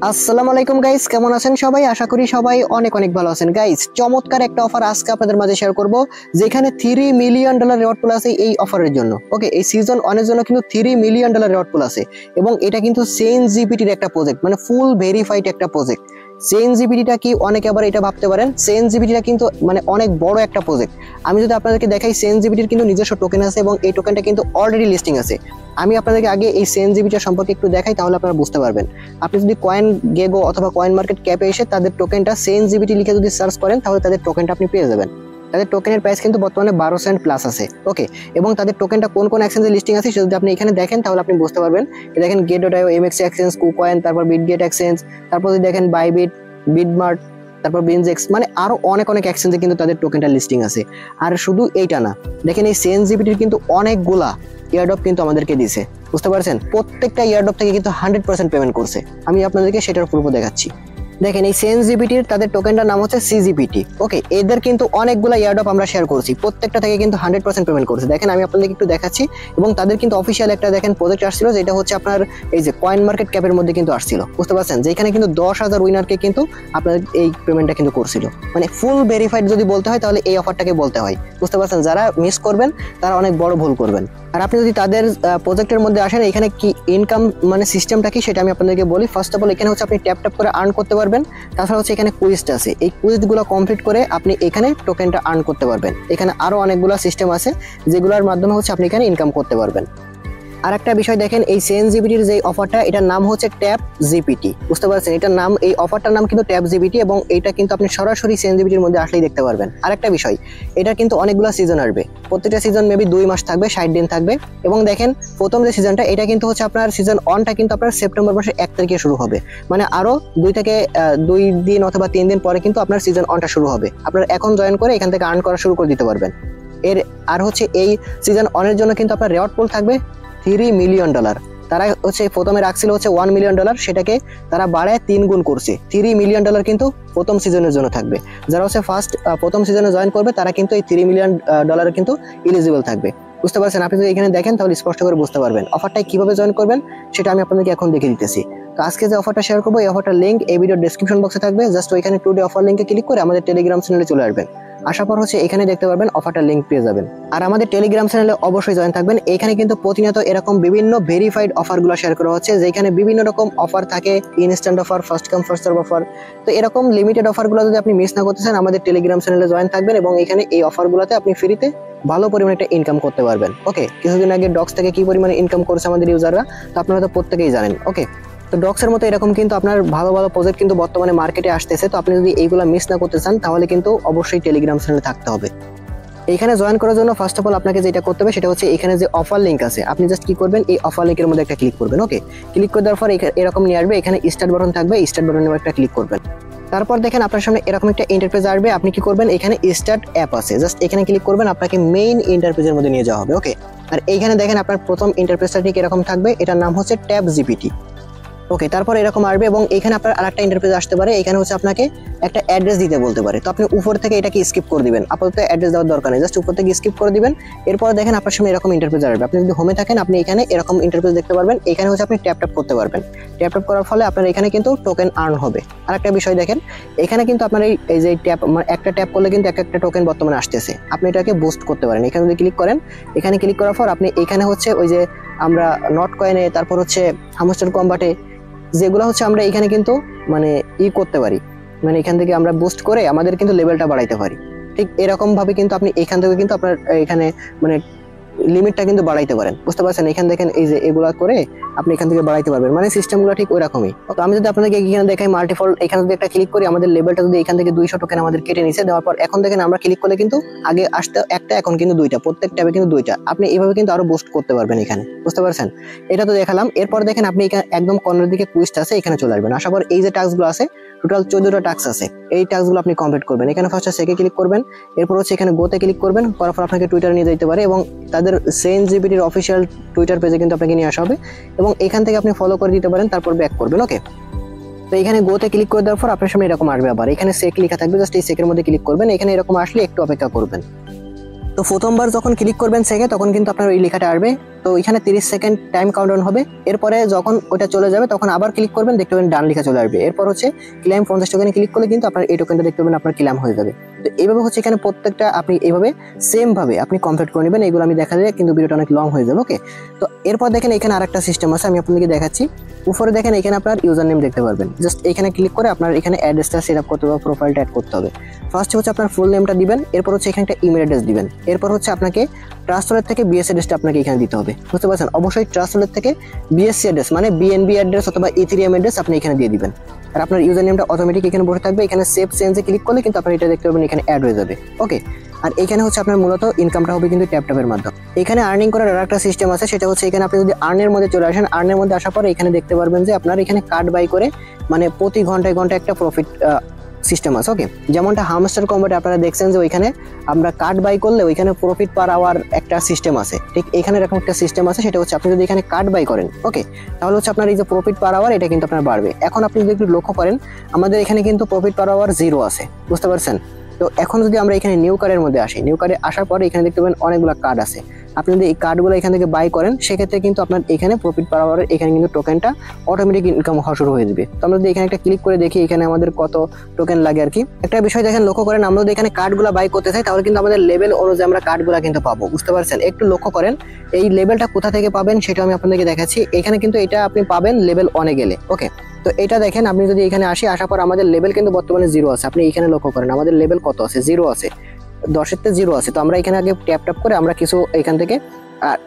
আসসালামু আলাইকুম গাইস, কেমন আছেন সবাই? আশা করি সবাই অনেক অনেক ভালো আছেন। গাইস, চমৎকার একটা অফার আজকে আপনাদের মাঝে শেয়ার করব, যেখানে $3 মিলিয়ন রিওয়ার্ড পুল আছে এই অফারের জন্য। ওকে, এই সিজন 1 এর জন্য কিন্তু $3 মিলিয়ন রিওয়ার্ড পুল আছে এবং এটা কিন্তু চেইন জিপিটির একটা প্রজেক্ট, মানে ফুল ভেরিফাইড একটা প্রজেক্ট। চেইন জিপিটিটা কি, অনেকে আবার এটা ভাবতে পারেন চেইন জিপিটিটা কিন্তু মানে অনেক বড় একটা প্রজেক্ট। আমি যদি আপনাদেরকে দেখাই, চেইন জিপিটির কিন্তু নিজস্ব টোকেন আছে এবং এই টোকেনটা কিন্তু অলরেডি লিস্টিং আছে। আমি আপনাদেরকে আগে এই চেইন জিপিটি সম্পর্কে একটু দেখাই, তাহলে আপনারা বুঝতে পারবেন। আপনি যদি কয়েন গেগো অথবা কয়েন মার্কেট ক্যাপে এসে তাদের টোকেনটা চেইন জিপিটি লিখে যদি সার্চ করেন, তাহলে তাদের টোকেনটা আপনি পেয়ে যাবেন। তাদের টোকেনের প্রাইস কিন্তু বর্তমানে 12 সেন্ট প্লাস আছে। ওকে, এবং তাদের টোকেনটা কোন কোন এক্সচেঞ্জে লিস্টিং আছে সেটা যদি আপনি এখানে দেখেন, তাহলে আপনি বুঝতে পারবেন। দেখেন গেট.io, এমএক্স এক্সচেঞ্জ, কুকয়েন, তারপর বিটগেট এক্সচেঞ্জ, তারপর যদি দেখেন বাইবিট, বিটমার্ট, তারপর বিনজেক্স, মানে আরো অনেক অনেক এক্সচেঞ্জে কিন্তু তাদের টোকেনটা লিস্টিং আছে। আর শুধু এইটা না, দেখেন এই চেইন জিপিটির কিন্তু অনেকগুলা ইয়ারড্রপ কিন্তু আমাদেরকে দিছে, বুঝতে পারছেন? প্রত্যেকটা ইয়ারড্রপ থেকে কিন্তু 100% পেমেন্ট করছে। আমি আপনাদেরকে সেটার প্রুফ দেখাচ্ছি। দেখেন এই চেইন জিপিটির তাদের টোকেনটার নাম হচ্ছে সিজিপিটি। ওকে, এদের কিন্তু অনেকগুলো ইয়ারড্রপ আমরা শেয়ার করছি, প্রত্যেকটা থেকে কিন্তু 100% পেমেন্ট করছে। দেখেন আমি আপনাদেরকে একটু দেখাচ্ছি, এবং তাদের কিন্তু অফিসিয়াল একটা দেখেন প্রজেক্ট আসছিল, যেটা হচ্ছে আপনার এই যে কয়েন মার্কেট ক্যাপের মধ্যে কিন্তু আসছিল, বুঝতে পারছেন? যেখানে কিন্তু 10,000 উইনারকে কিন্তু আপনার এই পেমেন্টটা কিন্তু করছিল। মানে ফুল ভেরিফাইড যদি বলতে হয়, তাহলে এই অফারটাকে বলতে হয়, বুঝতে পারছেন? যারা মিস করবেন তারা অনেক বড় ভুল করবেন। আর আপনি যদি তাদের প্রজেক্টের মধ্যে আসেন, এখানে কি ইনকাম মানে সিস্টেমটা কি সেটা আমি আপনাদেরকে বলি। ফার্স্ট অফ অল, এখানে হচ্ছে আপনি ট্যাপ ট্যাপ করে আর্ন করতে পারবেন। তাছাড়া হচ্ছে এখানে কুইজ আছে, এই কুইজগুলো কমপ্লিট করে আপনি এখানে টোকেনটা আর্ন করতে পারবেন। এখানে আরো অনেকগুলো সিস্টেম আছে, যেগুলোর মাধ্যমে হচ্ছে আপনি এখানে ইনকাম করতে পারবেন। আর একটা বিষয় দেখেন, এই চেইন জিপিটির যে অফারটা, এটার নাম হচ্ছে ট্যাপ জিপিটি, বুঝতে পারছেন? এটার নাম, এই অফারটার নাম কিন্তু ট্যাপ জিপিটি, এবং এটা কিন্তু আপনি সরাসরি চেইন জিপিটির মধ্যে আসলেই দেখতে পারবেন। আরেকটা বিষয়, এটা কিন্তু অনেকগুলো সিজন আসবে, প্রত্যেকটা সিজন মেবি 2 মাস থাকবে, 60 দিন থাকবে। এবং দেখেন প্রথম যে সিজনটা, এটা কিন্তু হচ্ছে আপনার সিজন 1টা কিন্তু আপনার সেপ্টেম্বর মাসের 1 তারিখে শুরু হবে। মানে আরো 2 দিন অথবা 3 দিন পরে কিন্তু আপনার সিজন 1টা শুরু হবে। আপনার এখন জয়েন করে এখান থেকে আর্ন করা শুরু করে দিতে পারবেন। আর হচ্ছে এই সিজন 1 এর জন্য কিন্তু আপনার রিওয়ার্ড পুল থাকবে $3 মিলিয়ন। তারা হচ্ছে প্রথমে রাখছিল হচ্ছে $1 মিলিয়ন, সেটাকে তারা বাড়ায় 3 গুণ করছে। $3 মিলিয়ন কিন্তু প্রথম সিজনের জন্য থাকবে। যারা হচ্ছে প্রথম সিজনে জয়েন করবে, তারা কিন্তু এই $3 মিলিয়ন কিন্তু এলিজিবল থাকবে, বুঝতে পারছেন? আপনি যদি এখানে দেখেন, তাহলে স্পষ্ট করে বুঝতে পারবেন। অফারটাই কিভাবে জয়েন করবেন সেটা আমি আপনাদেরকে এখন দেখিয়ে দিতেছি। তো আজকে যে অফারটা শেয়ার করবো, এই অফারটার লিঙ্ক এই ভিডিওর ডেসক্রিপশন বক্সে থাকবে। জাস্ট ওইখানে টুডে অফার লিঙ্কে ক্লিক করে আমাদের টেলিগ্রাম চ্যানেলে চলে আসবেন। আসার পর হচ্ছে এখানে দেখতে পারবেন অফারটার লিঙ্ক পেয়ে যাবেন। আর আমাদের টেলিগ্রাম চ্যানেলে অবশ্যই জয়েন থাকবেন। এখানে কিন্তু প্রতিনিয়ত এরকম বিভিন্ন ভেরিফাইড অফারগুলো শেয়ার করা হচ্ছে, যেখানে বিভিন্ন রকম অফার থাকে, instant offer, first come first serve offer. তো এরকম লিমিটেড অফারগুলো যদি আপনি মিস না করতে চান, আমাদের টেলিগ্রাম চ্যানেলে জয়েন থাকবেন, এবং এখানে এই অফারগুলোতে আপনি ফ্রিতে ভালো পরিমাণে একটা ইনকাম করতে পারবেন। ওকে, কিছুদিন আগে ডক্স থেকে কি পরিমাণে ইনকাম করছে আমাদের ইউজাররা, তো আপনারা তো প্রত্যেকেই জানেন। ওকে, তো ডক্সের মতো এরকম কিন্তু আপনার ভালো ভালো প্রজেক্ট কিন্তু বর্তমানে মার্কেটে আসতেছে। তো আপনি যদি এইগুলো মিস না করতে চান, তাহলে কিন্তু অবশ্যই টেলিগ্রাম চ্যানেলে থাকতে হবে। এখানে জয়েন করার জন্য ফার্স্ট অফ অল আপনাকে যেটা করতে হবে, সেটা হচ্ছে এখানে যে অফার লিঙ্ক আছে, আপনি জাস্ট কি করবেন, এই অফার লিঙ্কের মধ্যে একটা ক্লিক করবেন। ওকে, ক্লিক করে দেওয়ার পর এরকম নিয়ে আসবে, এখানে স্টার্ট বাটন থাকবে, স্টার্ট বাটনে একটা ক্লিক করবেন। তারপর দেখেন আপনার সামনে এরকম একটা ইন্টারফেস আসবে। আপনি কি করবেন, এখানে স্টার্ট অ্যাপ আছে, জাস্ট এখানে ক্লিক করবেন, আপনাকে মেইন ইন্টারফেসের মধ্যে নিয়ে যাওয়া হবে। ওকে, আর এইখানে দেখেন আপনার প্রথম ইন্টারফেসটা ঠিক এরকম থাকবে, এটার নাম হচ্ছে ট্যাপ জিপিটি। ওকে, তারপর এরকম আসবে, এবং এখানে আপনার আরেকটা ইন্টারফেস আসতে পারে। এখানে হচ্ছে আপনাকে একটা অ্যাড্রেস দিতে বলতে পারে। তো আপনি উপর থেকে এটাকে স্কিপ করে দিবেন, আপাতত অ্যাড্রেস দেওয়ার দরকার নেই, জাস্ট উপর থেকে স্কিপ করে দিবেন। এরপর দেখেন আপনার সামনে এরকম ইন্টারফেস আসবে। আপনি যদি হোমে থাকেন, আপনি এখানে এরকম ইন্টারফেস দেখতে পারবেন। এখানে হচ্ছে আপনি ট্যাপ ট্যাপ করতে পারবেন। ট্যাপ ট্যাপ করার ফলে আপনার এখানে কিন্তু টোকেন আর্ন হবে। আর একটা বিষয় দেখেন, এখানে কিন্তু আপনার এই যে ট্যাপ, মানে একটা ট্যাপ করলে কিন্তু একটা টোকেন বর্তমানে আসতেছে, আপনি এটাকে বুস্ট করতে পারেন। এখানে যদি ক্লিক করেন, এখানে ক্লিক করার পর আপনি এখানে হচ্ছে ওই যে আমরা নট কয়েনে, তারপর হচ্ছে হামস্টার কম্বাটে, যেগুলো হচ্ছে আমরা এখানে কিন্তু মানে করতে পারি, মানে এখান থেকে আমরা বুস্ট করে আমাদের কিন্তু লেভেলটা বাড়াইতে পারি। ঠিক এরকম ভাবে কিন্তু আপনি এখান থেকে কিন্তু আপনার এখানে মানে লিমিটটা কিন্তু বাড়াইতে পারেন, বুঝতে পারছেন? এখান দেখেন এই যে এগুলা করে আপনি এখান থেকে বাড়াইতে পারবেন, মানে সিস্টেমগুলো ঠিক ওইরকমই। তো আমি যদি আপনাদেরকে এখানে দেখাই মাল্টিফল, এখানে যদি একটা ক্লিক করি, আমাদের লেভেলটা যদি এখান থেকে 200 টোকেন আমাদের কেটে নিছে, দেওয়ার পর এখন দেখেন আমরা ক্লিক করলে কিন্তু আগে আসতে একটা, এখন কিন্তু 2টা, প্রত্যেক ট্যাবে কিন্তু 2টা। আপনি এইভাবে কিন্তু আরো বুস্ট করতে পারবেন এখানে, বুঝতে পারছেন? এটা তো দেখালাম। এরপর দেখেন আপনি এখানে একদম কর্নারের দিকে কুইজটা আছে, এখানে চলে আসবেন। আসার পর এই যে টাস্কগুলো আছে, টোটাল 14টা টাস্ক আছে, এই টাস্কগুলো আপনি কমপ্লিট করবেন। এখানে ফার্স্টে সেকে ক্লিক করবেন, এরপর হচ্ছে এখানে গোতে ক্লিক করবেন, করার পর আপনাকে টুইটারে নিয়ে যেতে পারে, এবং তাদের চেইন জিপিটির অফিসিয়াল টুইটার পেজে কিন্তু আপনাকে নিয়ে আসা হবে, এবং এখান থেকে আপনি ফলো করে দিতে পারেন, তারপর ব্যাক করবেন। ওকে, তো এখানে গোতে ক্লিক করে দেওয়ার পর আপনার সামনে এরকম আসবে, আবার এখানে সেক লেখা থাকবে, জাস্ট এই সেকের মধ্যে ক্লিক করবেন। এখানে এরকম আসলে একটু অপেক্ষা করবেন। তো প্রথমবার যখন ক্লিক করবেন সেকে, তখন কিন্তু আপনার ওই লেখাটা আসবে তো এখানে 30 সেকেন্ড টাইম কাউন্টডাউন হবে। এরপরে যখন ওটা চলে যাবে তখন আবার ক্লিক করবেন, দেখতে পাবেন ডান লেখা চলে আসবে। এরপর হচ্ছে ক্লেম 50 টোকেনে ক্লিক করলে কিন্তু আপনার এই টোকেনটা দেখতে পাবেন আপনার ক্লেম হয়ে যাবে। তো এইভাবে হচ্ছে এখানে প্রত্যেকটা আপনি এইভাবে সেম ভাবে আপনি কমপ্লিট করে নেবেন। এগুলো আমি দেখালে কিন্তু ভিডিওটা অনেক লং হয়ে যাবে। ওকে, তো এরপর দেখেন এখানে আরেকটা সিস্টেম আছে, আমি আপনাদেরকে দেখাচ্ছি। উপরে দেখেন এখানে আপনার ইউজার নেম দেখতে পারবেন। জাস্ট এখানে ক্লিক করে আপনার এখানে অ্যাড্রেসটা সেট আপ করতে হবে, প্রোফাইলটা অ্যাড করতে হবে। ফার্স্ট হচ্ছে আপনার ফুল নেমটা দিবেন, এরপর হচ্ছে এখানে একটা ইমেল অ্যাড্রেস দিবেন। এরপর হচ্ছে আপনাকে ট্রাস্ট ওয়ালেট থেকে বিএস অ্যাড্রেসটা আপনাকে এখানে দিতে হবে, বুঝতে পারছেন? অবশ্যই ট্রাস্ট ওয়ালেট থেকে বিএসসি অ্যাড্রেস মানে বিএনবি অ্যাড্রেস অথবা ইথেরিয়াম অ্যাড্রেস আপনি এখানে দিয়ে দিবেন। আর আপনার ইউজার নেমটা অটোমেটিক এখানে বসে থাকবে। এখানে সেভ চেঞ্জে ক্লিক করলে কিন্তু আপনার এটা দেখতে পাবেন এখানে অ্যাড হয়ে যাবে। ওকে, আর এখানে হচ্ছে আপনার মূলত ইনকামটা হবে কিন্তু ট্যাপের মাধ্যমে। এখানে আর্নিং করার আর একটা সিস্টেম আছে, সেটা হচ্ছে এখানে আপনি যদি আর্নের মধ্যে চলে আসেন, আর্নের মধ্যে আসার পরে এখানে দেখতে পারবেন যে আপনার এখানে কার্ড বাই করে মানে প্রতি ঘন্টায় ঘন্টায় একটা প্রফিট সিস্টেম আছে। ওকে, যেমনটা হামস্টার কম্বোতে আপনারা দেখছেন যে ওইখানে আমরা কার্ড বাই করলে ওইখানে প্রফিট পার আওয়ার একটা সিস্টেম আছে, ঠিক এখানে এরকম একটা সিস্টেম আছে। সেটা হচ্ছে আপনি যদি এখানে কার্ড বাই করেন, ওকে, তাহলে হচ্ছে আপনার এই যে প্রফিট পার আওয়ার এটা কিন্তু আপনার বাড়বে। এখন আপনি যদি একটু লক্ষ্য করেন আমাদের এখানে কিন্তু প্রফিট পার আওয়ার 0 আছে, বুঝতে পারছেন? তো এখন যদি আমরা এখানে নিউ কার্ডের মধ্যে আসি, নিউ কার্ডে আসার পরে এখানে দেখতে পাবেন অনেকগুলো কার্ড আছে। আপনি যদি এই কার্ডগুলো এখান থেকে বাই করেন সেক্ষেত্রে কিন্তু আপনার এখানে প্রফিট পার আওয়ারের এখানে কিন্তু টোকেনটা অটোমেটিক ইনকাম হওয়া শুরু হয়ে যাবে। তো আমরা যদি এখানে একটা ক্লিক করে দেখি এখানে আমাদের কত টোকেন লাগে আর কি। একটা বিষয় দেখেন, লক্ষ্য করেন আমরা যদি এখানে কার্ডগুলো বাই করতে চাই তাহলে কিন্তু আমাদের লেভেল অনুযায়ী আমরা কার্ডগুলো কিন্তু পাবো, বুঝতে পারছেন? একটু লক্ষ্য করেন এই লেভেলটা কোথা থেকে পাবেন সেটা আমি আপনাদেরকে দেখাচ্ছি। এখানে কিন্তু এটা আপনি পাবেন লেভেল 1 এ গেলে। ওকে, তো এটা দেখেন আপনি যদি এখানে আসার পর আমাদের লেভেল কিন্তু বর্তমানে 0 আছে। আপনি এখানে লক্ষ্য করেন আমাদের লেভেল কত আছে, 0 আছে, 10-এর 0 আছে। তো আমরা এখানে আগে ট্যাপ করে আমরা কিছু এখান থেকে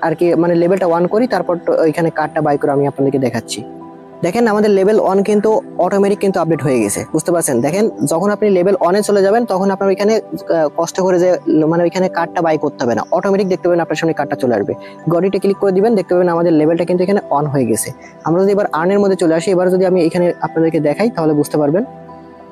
আর কি মানে লেভেলটা 1 করি, তারপর এখানে কার্ডটা বাই করে আমি আপনাদেরকে দেখাচ্ছি। দেখেন আমাদের লেভেল 1 কিন্তু অটোমেটিক কিন্তু আপডেট হয়ে গেছে, বুঝতে পারছেন? দেখেন যখন আপনি লেভেল 1 এ চলে যাবেন তখন আপনার ওইখানে কষ্ট করে যে মানে ওইখানে কার্ডটা বাই করতে হবে না, অটোমেটিক দেখতে পাবেন আপনার সামনে কার্ডটা চলে আসবে। গডিতে ক্লিক করে দিবেন, দেখতে পাবেন আমাদের লেভেলটা কিন্তু এখানে অন হয়ে গেছে। আমরা যদি এবার আর্নের মধ্যে চলে আসি, এবার যদি আমি এখানে আপনাদেরকে দেখাই তাহলে বুঝতে পারবেন।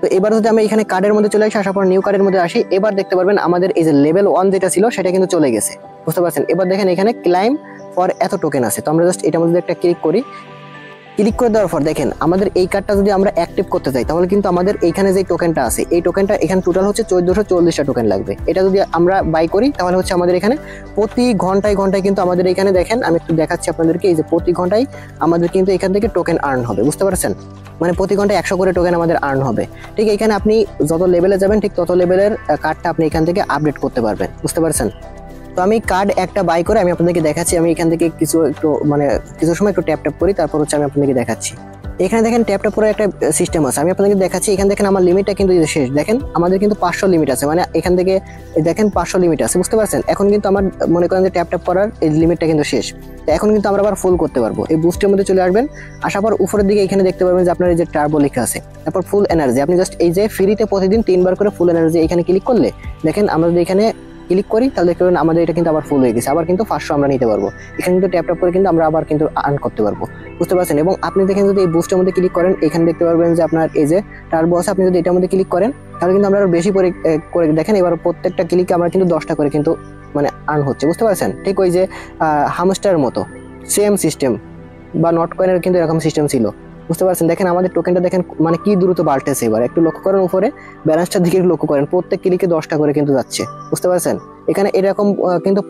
তো এবার যদি আমি এখানে কার্ডের মধ্যে চলে আসি, আসার পর নিউ কার্ডের মধ্যে আসি, এবার দেখতে পারবেন আমাদের এই যে লেভেল 1 যেটা ছিল সেটা কিন্তু চলে গেছে, বুঝতে পারছেন? এবার দেখেন এখানে ক্লাইম ফর এত টোকেন আছে। তো আমরা জাস্ট এটার মধ্যে একটা ক্লিক করি, ক্লিক করে দেওয়ার পর দেখেন আমাদের এই কার্ডটা যদি আমরা অ্যাক্টিভ করতে চাই তাহলে কিন্তু আমাদের এইখানে যে টোকেনটা আছে এই টোকেনটা এখানে টোটাল হচ্ছে 1440টা টোকেন লাগবে। এটা যদি আমরা বাই করি তাহলে হচ্ছে আমাদের এখানে প্রতি ঘন্টায় কিন্তু আমাদের এখানে দেখেন আমি একটু দেখাচ্ছি আপনাদেরকে, এই যে প্রতি ঘন্টায় আমাদের কিন্তু এখান থেকে টোকেন আর্ন হবে, বুঝতে পারছেন? মানে প্রতি ঘন্টায় 100 করে টোকেন আমাদের আর্ন হবে। ঠিক এখানে আপনি যত লেভেলে যাবেন ঠিক তত লেভেলের কার্ডটা আপনি এখান থেকে আপডেট করতে পারবেন, বুঝতে পারছেন? তো আমি কার্ড একটা বাই করে আমি আপনাদেরকে দেখাচ্ছি। আমি এখান থেকে কিছু সময় একটু ট্যাপ করি, তারপর হচ্ছে আমি আপনাদেরকে দেখাচ্ছি। এখানে দেখেন ট্যাপ করে একটা সিস্টেম আছে, আমি আপনাদেরকে দেখাচ্ছি। এখানে দেখেন আমার লিমিটটা কিন্তু শেষ, দেখেন আমাদের কিন্তু 500 লিমিট আছে, মানে এখান থেকে দেখেন 500 লিমিট আছে, বুঝতে পারছেন? এখন কিন্তু আমার মনে করেন যে ট্যাপ করার এই লিমিটটা কিন্তু শেষ। তো এখন কিন্তু আমরা আবার ফুল করতে পারবো। এই বুস্টের মধ্যে চলে আসবেন, আসার পর উপরের দিকে এখানে দেখতে পাবেন যে আপনার এই যে টার্বো লেখা আছে, তারপর ফুল এনার্জি। আপনি জাস্ট এই যে ফ্রিতে প্রতিদিন 3 বার করে ফুল এনার্জি এখানে ক্লিক করলে দেখেন আমরা যদি এখানে ক্লিক করি তাহলে দেখতে পাবেন আমাদের এটা কিন্তু আবার ফুল হয়ে গেছে। আবার কিন্তু 500 আমরা নিতে পারবো। এখানে কিন্তু ট্যাপ করে কিন্তু আমরা আবার কিন্তু আর্ন করতে পারবো, বুঝতে পারছেন? এবং আপনি দেখেন যদি এই বুস্টের মধ্যে ক্লিক করেন এখানে দেখতে পারবেন যে আপনার এই যে টার্বো আছে, আপনি যদি এটার মধ্যে ক্লিক করেন তাহলে কিন্তু আমরা বেশি করে দেখেন এবার প্রত্যেকটা ক্লিকে আমরা কিন্তু 10টা করে কিন্তু মানে আর্ন হচ্ছে, বুঝতে পারছেন? ঠিক ওই যে হামস্টারের মতো সেম সিস্টেম বা নট কয়েনের কিন্তু এরকম সিস্টেম ছিল, বুঝতে পারছেন? দেখেন আমাদের টোকেনটা দেখেন মানে কি দ্রুত বাড়তেছে। এবার একটু লক্ষ্য করেন উপরে ব্যালেন্সটার দিকে লক্ষ্য করেন, প্রত্যেক ক্লিকে 10টা করে কিন্তু যাচ্ছে, বুঝতে পারছেন? এখানে এরকম কিন্তু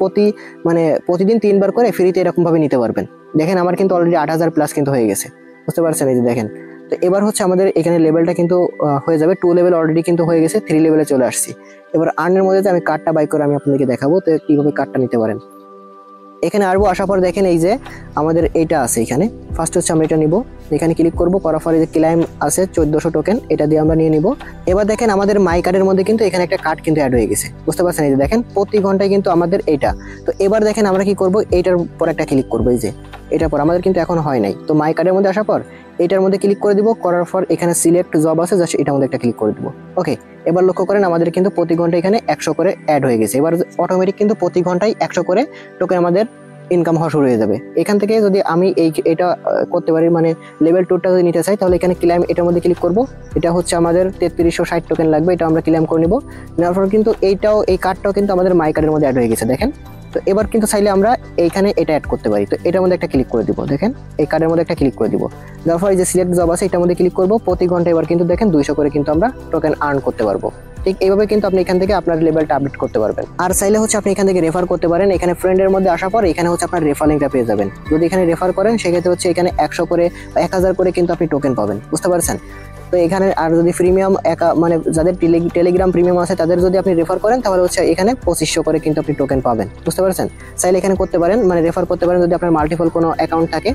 প্রতিদিন 3 বার করে ফ্রিতে এরকম ভাবে নিতে পারবেন। দেখেন আমার কিন্তু অলরেডি 8000 প্লাস কিন্তু হয়ে গেছে, বুঝতে পারছেন? এই যে দেখেন। তো এবার হচ্ছে আমাদের এখানে লেভেলটা কিন্তু হয়ে যাবে 2 লেভেল অলরেডি কিন্তু হয়ে গেছে, 3 লেভেলে চলে আসছি। এবার আর্নের মধ্যে আমি কার্ডটা বাই করে আমি আপনাদেরকে দেখাবো তো কিভাবে কার্ডটা নিতে পারেন। এখানে আসবো, আসার পর দেখেন এই যে আমাদের এইটা আছে, এখানে ফার্স্ট হচ্ছে আমরা এটা নিব, এখানে ক্লিক করব, করার পরে যে ক্লাইম আছে 1400 টোকেন এটা দিয়ে আমরা নিয়ে নিব। এবার দেখেন আমাদের মাই কার্ডের মধ্যে কিন্তু এখানে একটা কার্ড কিন্তু অ্যাড হয়ে গেছে, বুঝতে পারছেন? এই যে দেখেন প্রতি ঘন্টায় কিন্তু আমাদের এইটা। তো এবার দেখেন আমরা কি করব, এইটার পর একটা ক্লিক করবো, এই যে এটার পর আমাদের কিন্তু এখন হয় নাই। তো মাই কার্ডের মধ্যে আসার পর এটার মধ্যে ক্লিক করে দিব, করার পর এখানে সিলেক্ট জব আছে জাস্ট এটার মধ্যে একটা ক্লিক করে দিব। ওকে, এবার লক্ষ্য করেন আমাদের কিন্তু প্রতি ঘন্টায় এখানে 100 করে অ্যাড হয়ে গেছে। এবার অটোমেটিক কিন্তু প্রতি ঘন্টায় 100 করে টোকেন আমাদের ইনকাম হওয়া শুরু হয়ে যাবে। এখান থেকে যদি আমি এটা করতে পারি মানে লেভেল 2টা যদি নিতে চাই তাহলে এখানে ক্লেম এটার মধ্যে ক্লিক করব। এটা হচ্ছে আমাদের 3360 টোকেন লাগবে, এটা আমরা ক্লেম করে নিব। নেওয়ার পর কিন্তু এই কার্ডটাও কিন্তু আমাদের মাই কার্ডের মধ্যে অ্যাড হয়ে গেছে। দেখেন তো এবার কিন্তু চাইলে আমরা এইখানে এটা অ্যাড করতে পারি। তো এটার মধ্যে একটা ক্লিক করে দিব, দেখেন এই কার্ডের মধ্যে একটা ক্লিক করে দিব। দেওয়ার পর এই যে সিলেক্ট জব আছে এটার মধ্যে ক্লিক করব। প্রতি ঘন্টা এবার কিন্তু দেখেন 200 করে কিন্তু আমরা টোকেন আর্ন করতে পারবো। ঠিক এইভাবে কিন্তু আপনি এখান থেকে আপনার লেভেলটা আপডেট করতে পারবেন। আর চাইলে হচ্ছে আপনি এখান থেকে রেফার করতে পারেন। এখানে ফ্রেন্ডের মধ্যে আসার পর এখানে হচ্ছে আপনার রেফার লিঙ্কটা পেয়ে যাবেন। যদি এখানে রেফার করেন সেক্ষেত্রে হচ্ছে এখানে 100 করে বা 1000 করে কিন্তু আপনি টোকেন পাবেন, বুঝতে পারছেন। তো এখানে আর যদি প্রিমিয়াম মানে যাদের টেলিগ্রাম প্রিমিয়াম আছে তাদের যদি আপনি রেফার করেন তাহলে হচ্ছে এখানে 2500 করে কিন্তু আপনি টোকেন পাবেন, বুঝতে পারছেন। চাইলে এখানে করতে পারেন, মানে রেফার করতে পারেন যদি আপনার মাল্টিপল কোনো অ্যাকাউন্ট থাকে।